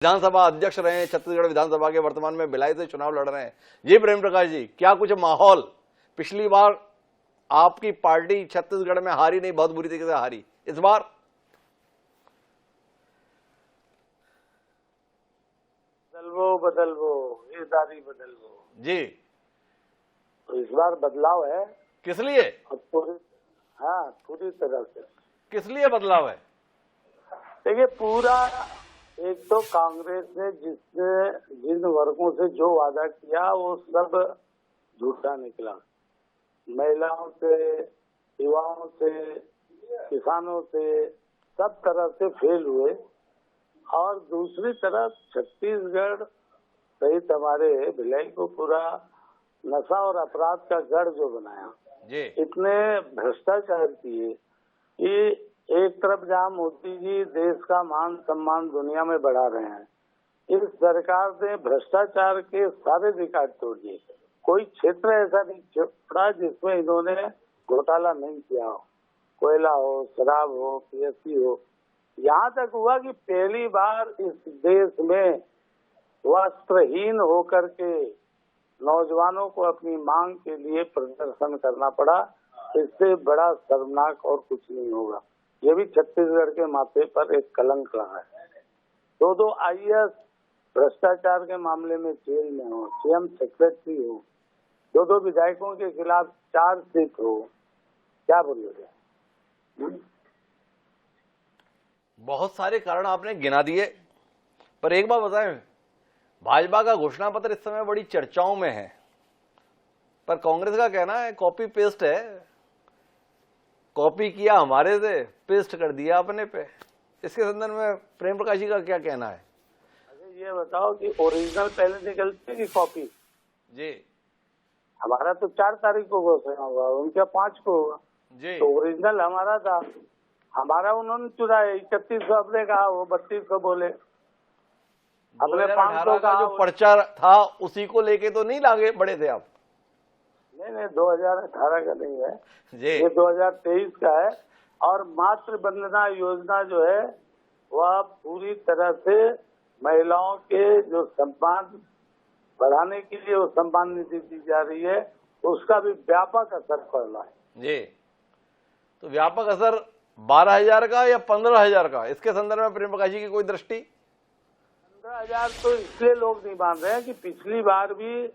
विधानसभा अध्यक्ष रहे हैं छत्तीसगढ़ विधानसभा के, वर्तमान में भिलाई से चुनाव लड़ रहे हैं। जी प्रेम प्रकाश जी, क्या कुछ माहौल, पिछली बार आपकी पार्टी छत्तीसगढ़ में हारी नहीं, बहुत बुरी तरीके से हारी, इस बार बदलवो ये दारी बदलवो जी, तो इस बार बदलाव है। किस लिए? पूरी तरह से किस लिए बदलाव है? देखिए, पूरा एक तो कांग्रेस ने जिन वर्गों से जो वादा किया वो सब झूठा निकला। महिलाओं से, युवाओं से, किसानों से, सब तरह से फेल हुए। और दूसरी तरफ छत्तीसगढ़ सहित हमारे भिलाई को पूरा नशा और अपराध का गढ़ जो बनाया जी, इतने भ्रष्टाचार किए कि एक तरफ जहाँ मोदी जी देश का मान सम्मान दुनिया में बढ़ा रहे हैं, इस सरकार ने भ्रष्टाचार के सारे रिकॉर्ड तोड़ दिए। कोई क्षेत्र ऐसा नहीं छोड़ा जिसमें इन्होंने घोटाला नहीं किया हो, कोयला हो, शराब हो, पीएससी हो। यहाँ तक हुआ कि पहली बार इस देश में वस्त्रहीन होकर के नौजवानों को अपनी मांग के लिए प्रदर्शन करना पड़ा। इससे बड़ा शर्मनाक और कुछ नहीं होगा। ये भी छत्तीसगढ़ के माथे पर एक कलंक लगा है। दो आईएएस भ्रष्टाचार के मामले में जेल में हो, सीएम सेक्रेटरी हो, दो विधायकों के खिलाफ चार्जशीट हो, क्या बोलोगे? बहुत सारे कारण आपने गिना दिए, पर एक बात बताएं, भाजपा का घोषणा पत्र इस समय बड़ी चर्चाओं में है, पर कांग्रेस का कहना है कॉपी पेस्ट है, कॉपी किया हमारे से, पेस्ट कर दिया अपने पे। इसके संदर्भ में प्रेम प्रकाश जी का क्या कहना है? ये बताओ कि ओरिजिनल पहले निकलती कि कॉपी? जी, हमारा तो 4 तारीख को घोषणा हुआ, उनका 5 को हुआ जी। तो ओरिजिनल हमारा था, हमारा उन्होंने चुराया। 3100 अपने कहा, वो 3200 बोले। अपने 500 का जो पर्चा था उसी को लेके तो नहीं लागे बड़े थे आप? नहीं, 2018 का नहीं है जी, ये 2023 का है। और मातृ वंदना योजना जो है वह पूरी तरह से महिलाओं के जो सम्मान बढ़ाने के लिए वो सम्मान निधि दी जा रही है, उसका भी व्यापक असर पड़ रहा है। जी, तो व्यापक असर 12,000 का या 15,000 का, इसके संदर्भ में प्रेम प्रकाश जी की कोई दृष्टि? 15,000 तो इसलिए लोग नहीं मान रहे हैं कि पिछली बार भी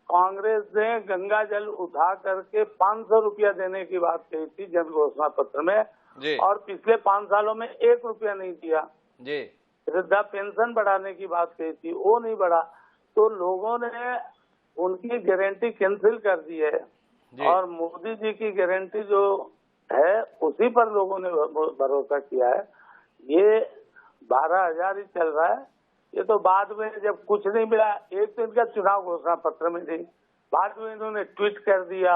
कांग्रेस ने गंगा जल उठा करके 500 रुपया देने की बात कही थी जन घोषणा पत्र में जी, और पिछले 5 सालों में 1 रुपया नहीं दिया। जी, वृद्धा पेंशन बढ़ाने की बात कही थी, वो नहीं बढ़ा। तो लोगों ने उनकी गारंटी कैंसिल कर दी है और मोदी जी की गारंटी जो है उसी पर लोगों ने भरोसा किया है। ये 12,000 ही चल रहा है। ये तो बाद में जब कुछ नहीं मिला, एक तो इनका चुनाव घोषणा पत्र में नहीं, बाद में इन्होंने ट्वीट कर दिया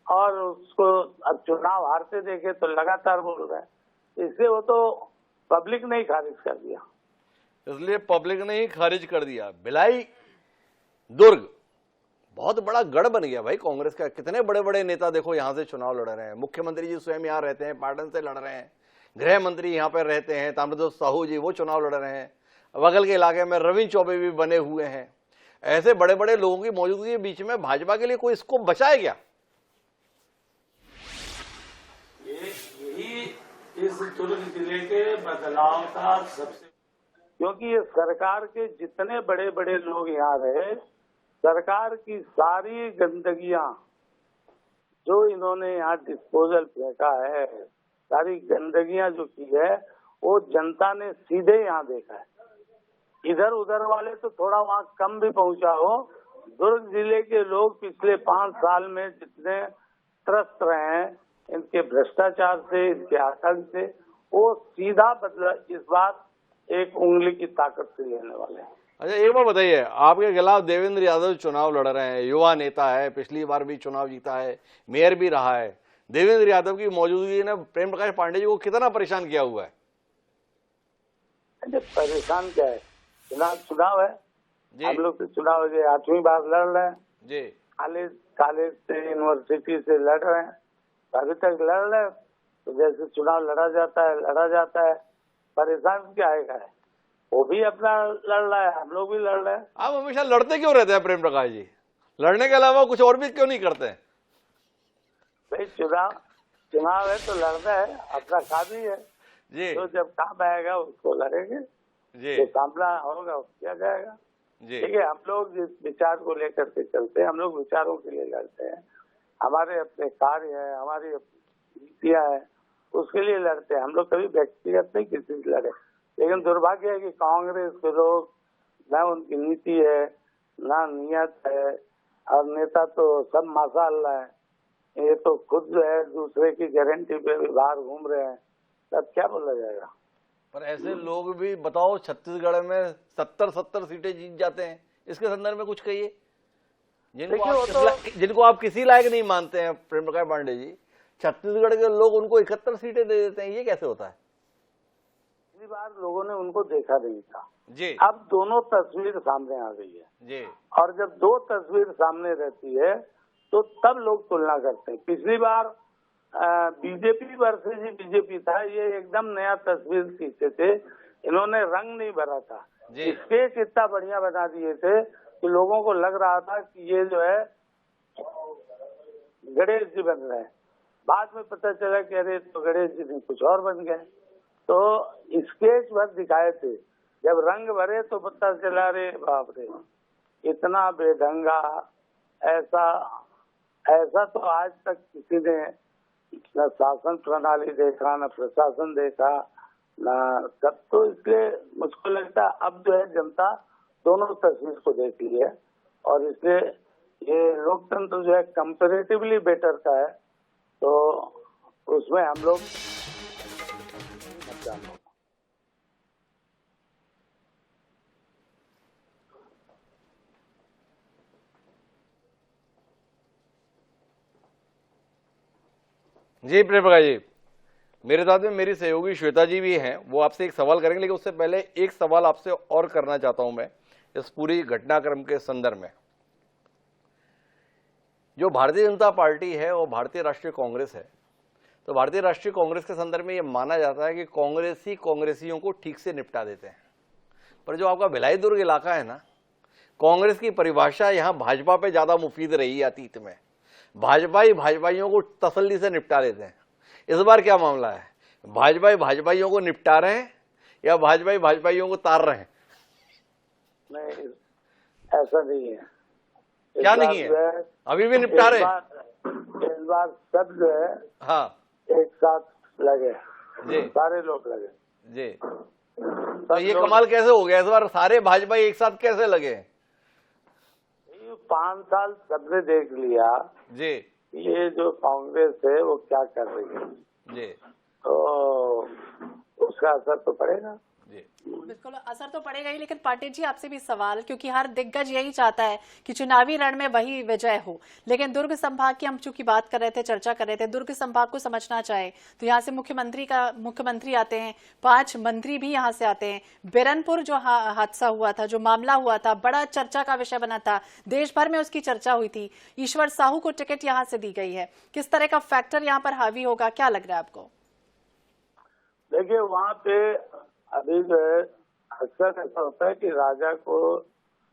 और उसको अब चुनाव हारते देखे तो लगातार बोल रहे हैं। इसलिए वो तो पब्लिक ने ही खारिज कर दिया। इसलिए पब्लिक ने ही खारिज कर दिया। भिलाई दुर्ग बहुत बड़ा गढ़ बन गया भाई कांग्रेस का। कितने बड़े बड़े नेता देखो यहां से चुनाव लड़ रहे हैं। मुख्यमंत्री जी स्वयं यहां रहते हैं, पाटन से लड़ रहे हैं। गृह मंत्री यहां पर रहते हैं, ताम्रध्वज साहू जी, वो चुनाव लड़ रहे हैं। बगल के इलाके में रविंद्र चौबे भी बने हुए हैं। ऐसे बड़े बड़े लोगों की मौजूदगी के बीच में भाजपा के लिए कोई स्कोप बचा है क्या? यही इस दुर्ग जिले के बदलाव का सबसे, क्योंकि ये सरकार के जितने बड़े बड़े लोग यहाँ रहे, सरकार की सारी गंदगियां जो इन्होंने यहाँ डिस्पोजल फेंका है, सारी गंदगियां जो की है वो जनता ने सीधे यहाँ देखा है। इधर उधर वाले तो थोड़ा वहाँ कम भी पहुंचा हो। दुर्ग जिले के लोग पिछले 5 साल में जितने त्रस्त रहे हैं इनके भ्रष्टाचार से, इनके आतंक से, वो सीधा बदला इस बार एक उंगली की ताकत से लेने वाले हैं। अच्छा, एक बार बताइए, आपके खिलाफ देवेंद्र यादव चुनाव लड़ रहे हैं, युवा नेता है, पिछली बार भी चुनाव जीता है, मेयर भी रहा है। देवेंद्र यादव की मौजूदगी ने प्रेम प्रकाश पांडे जी को कितना परेशान किया हुआ है? परेशान क्या है, चुनाव है जी, हम लोग तो चुनाव 8वीं बार लड़ रहे हैं जी, कॉलेज से, यूनिवर्सिटी से लड़ रहे हैं, अभी तक लड़ रहे हैं। तो जैसे चुनाव लड़ा जाता है, परेशान क्या आएगा है। वो भी अपना लड़ रहा है, हम लोग भी लड़ रहे हैं। आप हमेशा लड़ते क्यों रहते हैं प्रेम प्रकाश जी? लड़ने के अलावा कुछ और भी क्यों नहीं करते हैं? भाई चुनाव है तो लड़ना है, अपना काम ही है। जी तो जब काम आएगा उसको लड़ेंगे, जी जो सामना होगा वो किया जाएगा। जी ठीक है, हम लोग जिस विचार को लेकर के चलते हैं, हम लोग विचारों के लिए लड़ते हैं। हमारे अपने कार्य है, हमारी अपनी नीतियां है, उसके लिए लड़ते हैं। हम लोग कभी व्यक्तिगत नहीं किसी से लड़े। लेकिन दुर्भाग्य है कि कांग्रेस के लोग, ना उनकी नीति है ना नियत है, और नेता तो सब माशाअल्लाह है। ये तो खुद जो है दूसरे की गारंटी पे भी बाहर घूम रहे हैं, तब क्या बोला जाएगा। पर ऐसे लोग भी बताओ, छत्तीसगढ़ में 70 सीटें जीत जाते हैं। इसके संदर्भ में कुछ कहिए। जिनको आप किसी लायक नहीं मानते हैं प्रेम प्रकाश पांडे जी, छत्तीसगढ़ के लोग उनको 71 सीटें दे देते हैं, ये कैसे होता है? पिछली बार लोगों ने उनको देखा नहीं था जी। अब दोनों तस्वीर सामने आ गई है जी। और जब दो तस्वीर सामने रहती है तो तब लोग तुलना करते हैं। पिछली बार बीजेपी वर्सेस ही बीजेपी था, ये एकदम नया तस्वीर खींचे थे। इन्होंने रंग नहीं भरा था, स्केच इतना बढ़िया बना दिए थे कि लोगों को लग रहा था कि ये जो है गणेश जी बन रहे हैं। बाद में पता चला कि अरे तो गणेश जी नहीं कुछ और बन गए। तो स्केच बस दिखाए थे, जब रंग भरे तो पता चला रे बाप रे इतना बेढंगा। ऐसा तो आज तक किसी ने न शासन प्रणाली देखा, न प्रशासन देखा, न सब। तो इसलिए मुझको लगता है अब जो है जनता दोनों तस्वीर को देख ली है और इसलिए ये लोकतंत्र जो है कंपैरेटिवली बेटर का है, तो उसमें हम लोग जी प्रेम प्रकाश जी, मेरे साथ में मेरी सहयोगी श्वेता जी भी हैं, वो आपसे एक सवाल करेंगे। लेकिन उससे पहले एक सवाल आपसे और करना चाहता हूं मैं इस पूरी घटनाक्रम के संदर्भ में। जो भारतीय जनता पार्टी है वो भारतीय राष्ट्रीय कांग्रेस है, तो भारतीय राष्ट्रीय कांग्रेस के संदर्भ में ये माना जाता है कि कांग्रेसी कांग्रेसियों को ठीक से निपटा देते हैं। पर जो आपका भिलाई दुर्ग इलाका है ना, कांग्रेस की परिभाषा यहाँ भाजपा पे ज्यादा मुफीद रही है अतीत में। भाजपाइयों को तसल्ली से निपटा लेते हैं। इस बार क्या मामला है? भाजपाइयों को निपटा रहे हैं या भाजपाइयों को तार रहे हैं? नहीं, ऐसा नहीं है। क्या नहीं है? अभी भी निपटा रहे हैं? इस बार सब जो है हाँ एक साथ लगे जी, सारे लोग लगे जी। तो ये कमाल कैसे हो गया इस बार? सारे भाजपा एक साथ कैसे लगे? 5 साल सबने देख लिया जी, ये जो कांग्रेस है वो क्या कर रही है जी, तो उसका असर तो पड़ेगा। बिल्कुल असर तो पड़ेगा ही। लेकिन पाटिल जी आपसे भी सवाल, क्योंकि हर दिग्गज यही चाहता है कि चुनावी रण में वही विजय हो। लेकिन दुर्ग संभाग की हम चूंकि बात कर रहे थे, चर्चा कर रहे थे, दुर्ग संभाग को समझना चाहे तो यहाँ से मुख्यमंत्री आते हैं, 5 मंत्री भी यहाँ से आते हैं। बिरनपुर जो हादसा हुआ था, जो मामला हुआ था, बड़ा चर्चा का विषय बना था, देश भर में उसकी चर्चा हुई थी। ईश्वर साहू को टिकट यहाँ से दी गई है। किस तरह का फैक्टर यहाँ पर हावी होगा, क्या लग रहा है आपको? देखिए वहाँ पे अभी जो है अक्सर ऐसा होता है कि राजा को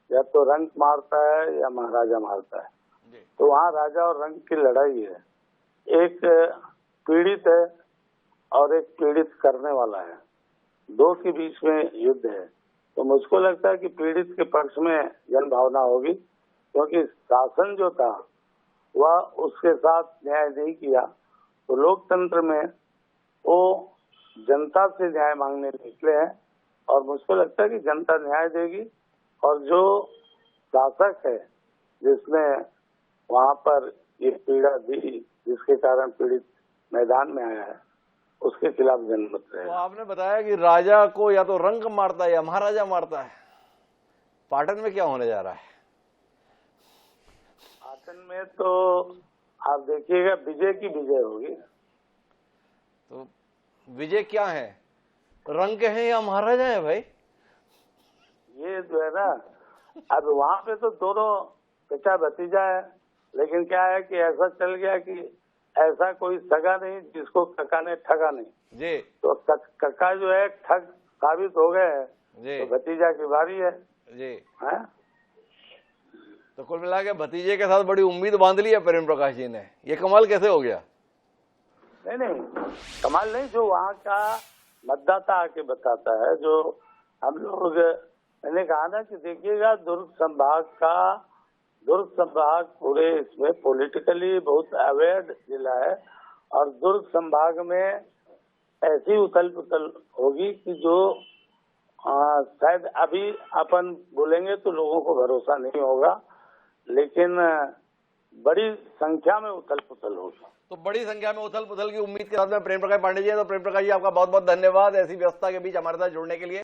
या तो रंक मारता है या महाराजा मारता है। तो वहाँ राजा और रंक की लड़ाई है। एक पीड़ित है और एक पीड़ित करने वाला है, दो के बीच में युद्ध है। तो मुझको लगता है कि पीड़ित के पक्ष में जन भावना होगी, क्योंकि शासन जो था वह उसके साथ न्याय नहीं किया। तो लोकतंत्र में वो जनता से न्याय मांगने निकले हैं और मुझको लगता है कि जनता न्याय देगी। और जो शासक है जिसने वहाँ पर ये पीड़ा दी, जिसके कारण पीड़ित मैदान में आया है, उसके खिलाफ जनमत रहेगा। तो आपने बताया कि राजा को या तो रंक मारता है या महाराजा मारता है। पाटन में क्या होने जा रहा है? पाटन में तो आप देखिएगा विजय की विजय होगी। तो विजय क्या है, रंग है या महाराजा है भाई? ये जो है ना, अब वहाँ पे तो दोनों चचा भतीजा है, लेकिन क्या है कि ऐसा चल गया कि ऐसा कोई सगा नहीं जिसको कका ने ठगा नहीं। जी। तो कका जो है ठग साबित हो गए हैं, जी तो भतीजा की बारी है। जी। हैं? तो कुल मिला के भतीजे के साथ बड़ी उम्मीद बांध ली है प्रेम प्रकाश जी ने, ये कमाल कैसे हो गया? नहीं, कमाल नहीं, जो वहाँ का मतदाता आके बताता है। जो हम लोग, मैंने कहा ना कि देखिएगा, दुर्ग संभाग पूरे इसमें पॉलिटिकली बहुत अवेयर जिला है, और दुर्ग संभाग में ऐसी उथल पुथल होगी कि जो शायद अभी अपन बोलेंगे तो लोगों को भरोसा नहीं होगा, लेकिन बड़ी संख्या में उथल पुथल होगी। तो बड़ी संख्या में उथल पुथल की उम्मीद के साथ में प्रेम प्रकाश पांडे जी हैं। तो प्रेम प्रकाश जी, आपका बहुत बहुत धन्यवाद ऐसी व्यवस्था के बीच हमारे साथ जुड़ने के लिए।